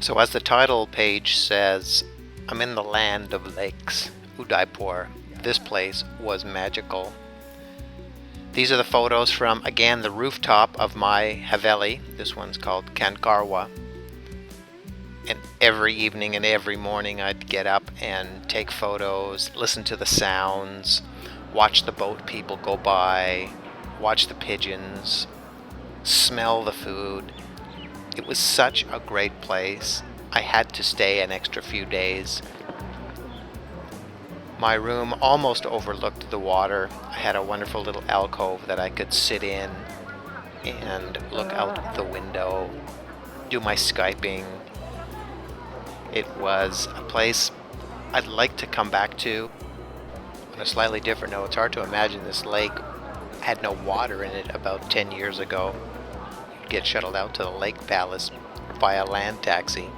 So as the title page says, I'm in the land of lakes, Udaipur. This place was magical. These are the photos from, again, the rooftop of my Haveli. This one's called Kankarwa. And every evening and every morning I'd get up and take photos, listen to the sounds, watch the boat people go by, watch the pigeons, smell the food. It was such a great place. I had to stay an extra few days. My room almost overlooked the water. I had a wonderful little alcove that I could sit in and look out the window, do my Skyping. It was a place I'd like to come back to. On a slightly different note, it's hard to imagine this lake had no water in it about 10 years ago. You'd get shuttled out to the lake palace by a land taxi.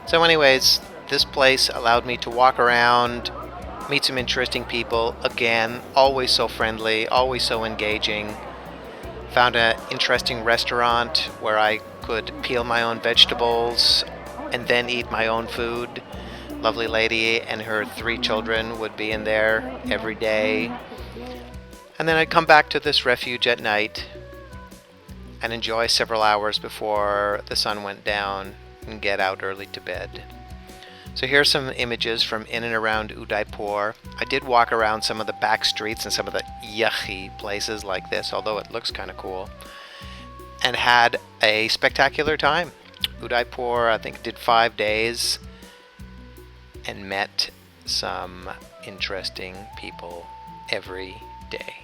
So anyways, this place allowed me to walk around, meet some interesting people. Again, always so friendly, always so engaging. Found an interesting restaurant where I could peel my own vegetables and then eat my own food. Lovely lady and her 3 children would be in there every day. And then I'd come back to this refuge at night and enjoy several hours before the sun went down and get out early to bed. So here's some images from in and around Udaipur. I did walk around some of the back streets and some of the yucky places like this, although it looks kind of cool, and had a spectacular time. Udaipur, I think, did 5 days and met some interesting people every day.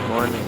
Morning.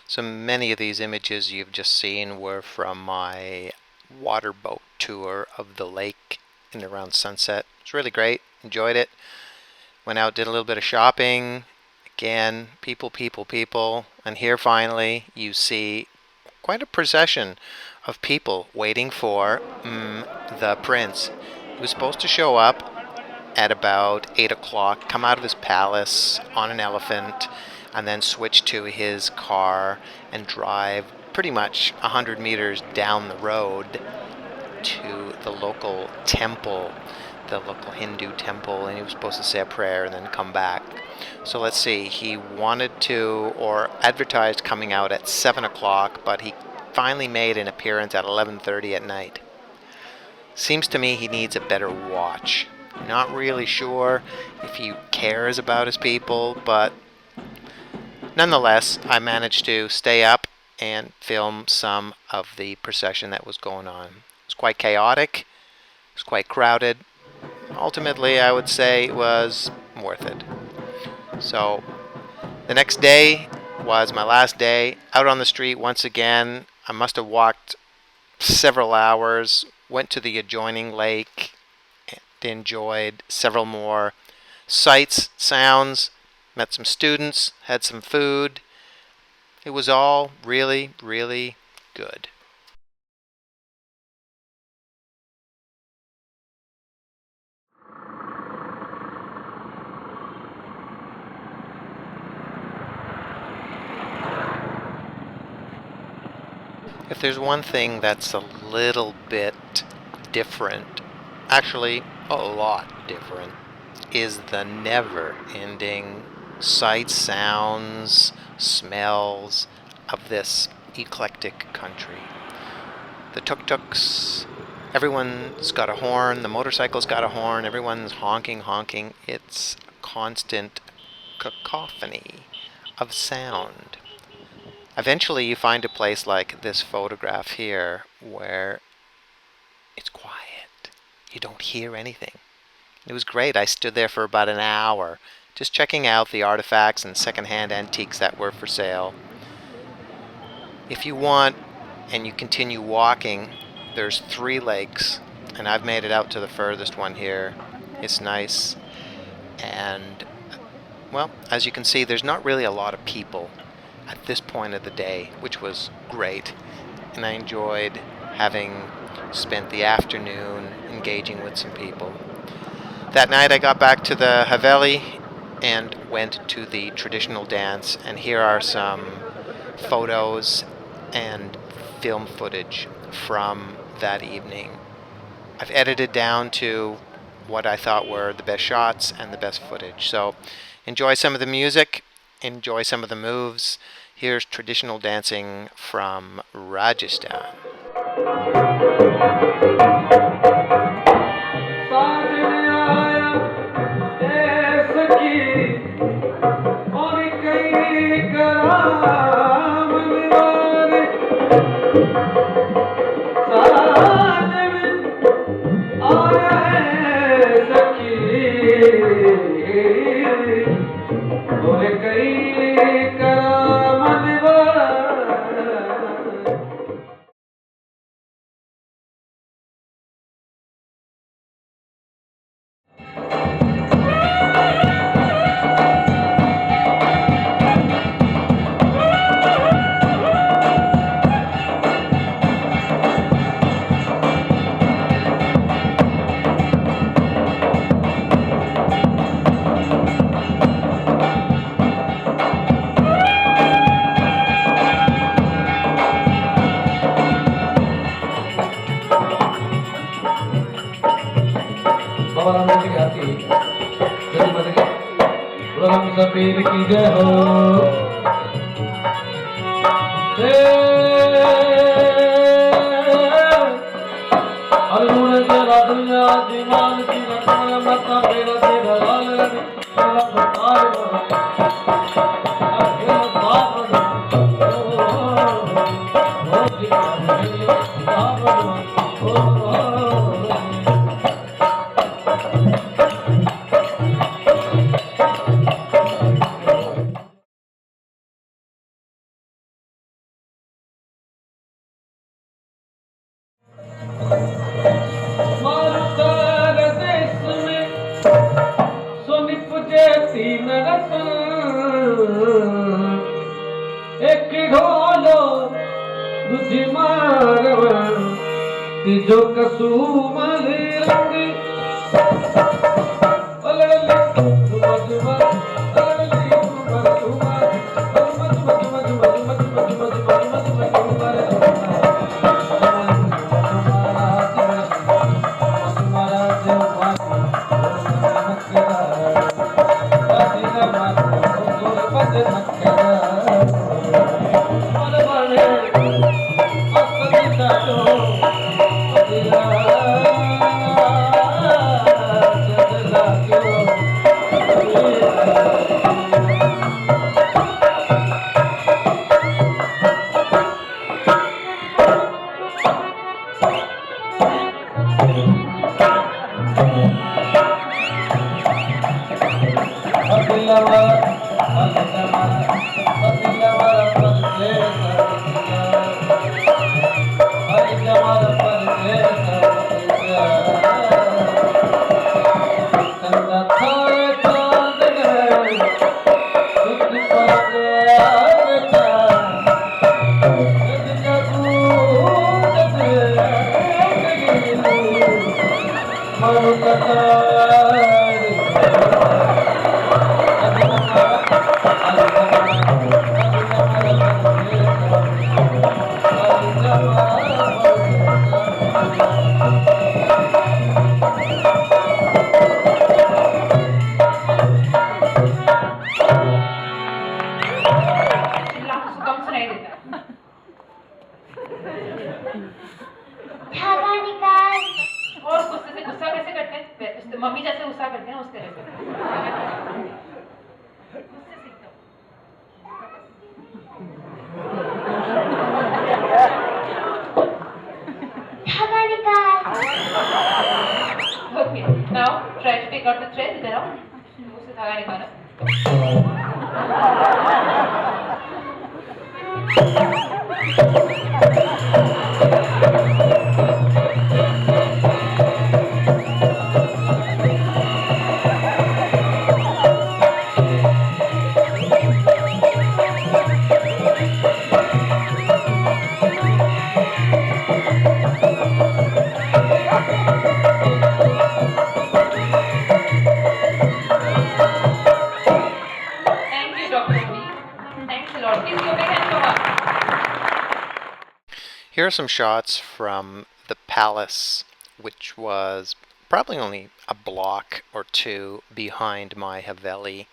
So many of these images you've just seen were from my water boat tour of the lake in around sunset. It's really great. Enjoyed it. Went out, did a little bit of shopping. Again, people. And here finally you see quite a procession of people waiting for the prince. He was supposed to show up at about 8 o'clock, come out of his palace on an elephant, and then switch to his car and drive pretty much 100 meters down the road to the local temple, the local Hindu temple, and he was supposed to say a prayer and then come back. So let's see, he wanted to, or advertised coming out at 7 o'clock, but he finally made an appearance at 11:30 at night. Seems to me he needs a better watch. Not really sure if he cares about his people, but nonetheless, I managed to stay up and film some of the procession that was going on. It was quite chaotic, it was quite crowded. Ultimately, I would say it was worth it. So, the next day, was my last day out on the street once again. I must have walked several hours, went to the adjoining lake, and enjoyed several more sights, sounds, met some students, had some food. It was all really, really good. If there's one thing that's a little bit different, actually a lot different, is the never-ending sights, sounds, smells of this eclectic country. The tuk-tuks, everyone's got a horn, the motorcycle's got a horn, everyone's honking. It's a constant cacophony of sound. Eventually you find a place like this photograph here where it's quiet. You don't hear anything. It was great. I stood there for about an hour just checking out the artifacts and secondhand antiques that were for sale. If you want and you continue walking, there's 3 lakes, and I've made it out to the furthest one here. It's nice, and well, as you can see, there's not really a lot of people at this point of the day, which was great, and I enjoyed having spent the afternoon engaging with some people. That night I got back to the Haveli and went to the traditional dance, and here are some photos and film footage from that evening. I've edited down to what I thought were the best shots and the best footage. So enjoy some of the music, enjoy some of the moves. Here's traditional dancing from Rajasthan. सफेद की जय हो अरुण तेरा दुनिया दीवान की रखना मता तेरा तेरा लाल तेरा प्रतार जो कसूमल मम्मी जैसे गुस्सा करते हैं उस तरह से Okay, now try to take out the thread. इधर आओ, उससे धागा निकालो. Here are some shots from the palace, which was probably only a block or two behind my Haveli.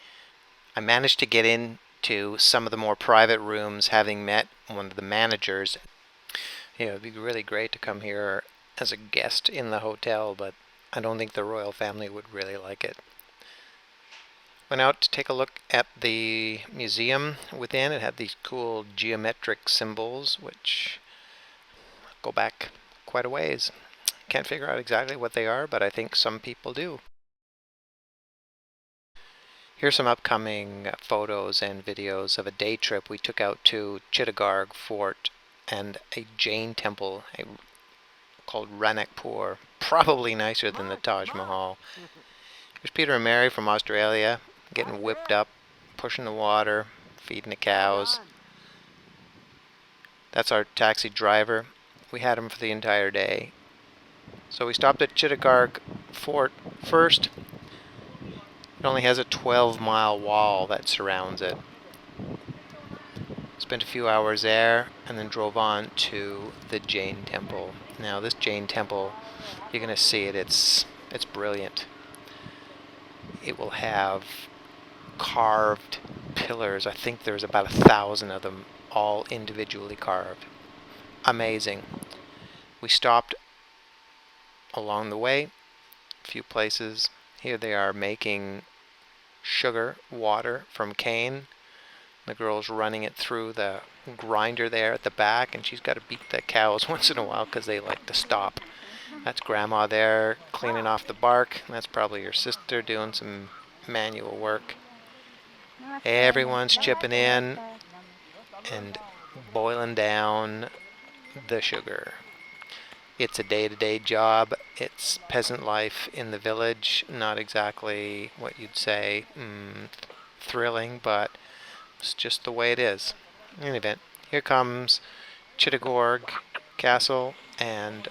I managed to get into some of the more private rooms, having met one of the managers. Yeah, it would be really great to come here as a guest in the hotel, but I don't think the royal family would really like it. Went out to take a look at the museum within. It had these cool geometric symbols, which go back quite a ways. Can't figure out exactly what they are, but I think some people do. Here's some upcoming photos and videos of a day trip we took out to Chittagong Fort and a Jain temple called Ranakpur, probably nicer than the Taj Mahal. Here's Peter and Mary from Australia, getting whipped up, pushing the water, feeding the cows. That's our taxi driver. We had him for the entire day. So we stopped at Chittagong Fort first. It only has a 12-mile wall that surrounds it. Spent a few hours there and then drove on to the Jain temple. Now this Jain temple, you're going to see it, it's brilliant. It will have carved pillars. I think there's about 1,000 of them, all individually carved. Amazing. We stopped along the way, a few places. Here they are making sugar water from cane. The girl's running it through the grinder there at the back, and she's got to beat the cows once in a while because they like to stop. That's Grandma there cleaning off the bark. That's probably your sister doing some manual work. Everyone's chipping in and boiling down the sugar. It's a day-to-day job. It's peasant life in the village. Not exactly what you'd say thrilling, but it's just the way it is. In any event, here comes Chittagong Castle and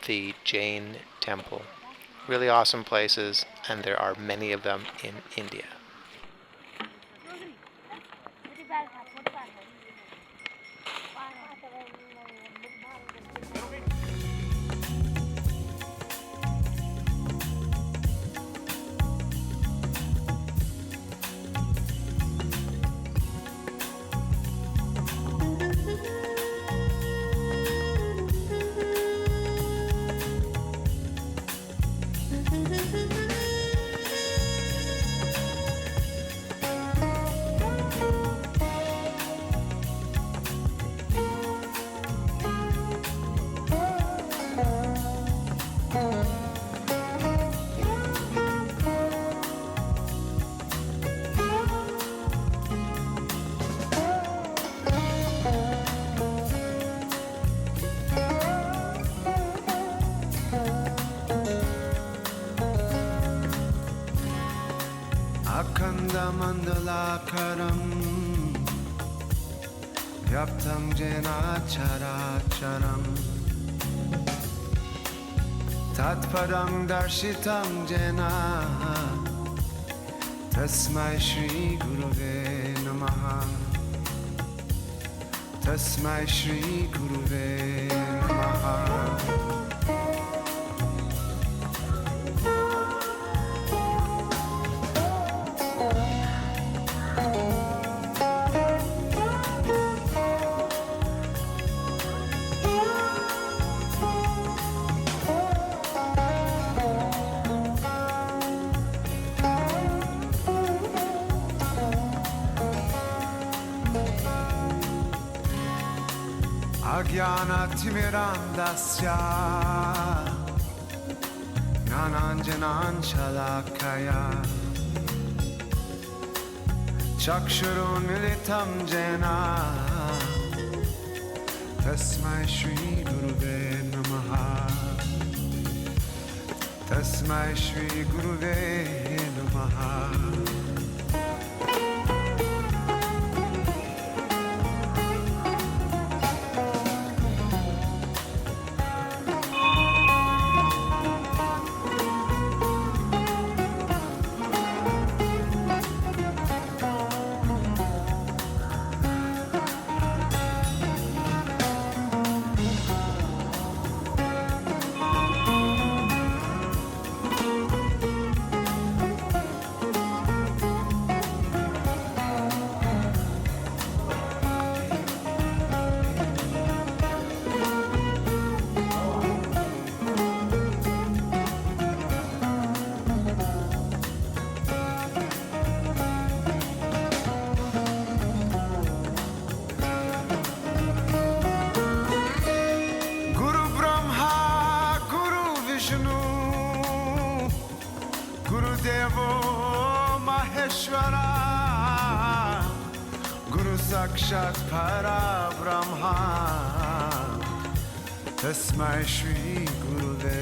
the Jain Temple. Really awesome places, and there are many of them in India. अखण्डमण्डलाकारं व्याप्तं येन चराचरं तत्पदं दर्शितं येन तस्मै श्रीगुरवे नमः तस्मै श्रीगुरवे नमः अज्ञानतिमिरान्धस्य ज्ञानाञ्जनां शलाकया चक्षुरुन्मिलितं येन तस्मै श्रीगुरुवे नमः तस्मै श्रीगुरुवे नमः Gurudevo Maheshwara Guru Sakshat Para Brahma Tasmai Shri Guruve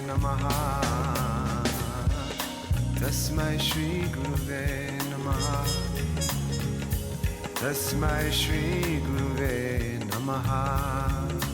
Namaha Tasmai Shri Guruve Namaha Tasmai Shri Guruve Namaha